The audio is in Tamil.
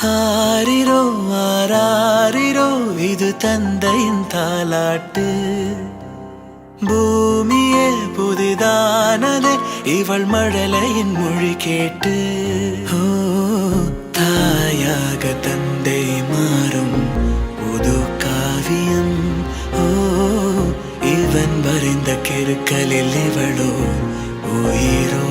ஆரிரோ ஆராரிரோ இது தந்தையின் தாலாட்டு. பூமியே புதிதானதே இவள் மழலையின் மொழி கேட்டு. ஓ தாயாக தந்தை மாறும் புது காவியம். ஓ இவன் வரைந்த கிருக்கலில் இவளோ உயிரோ.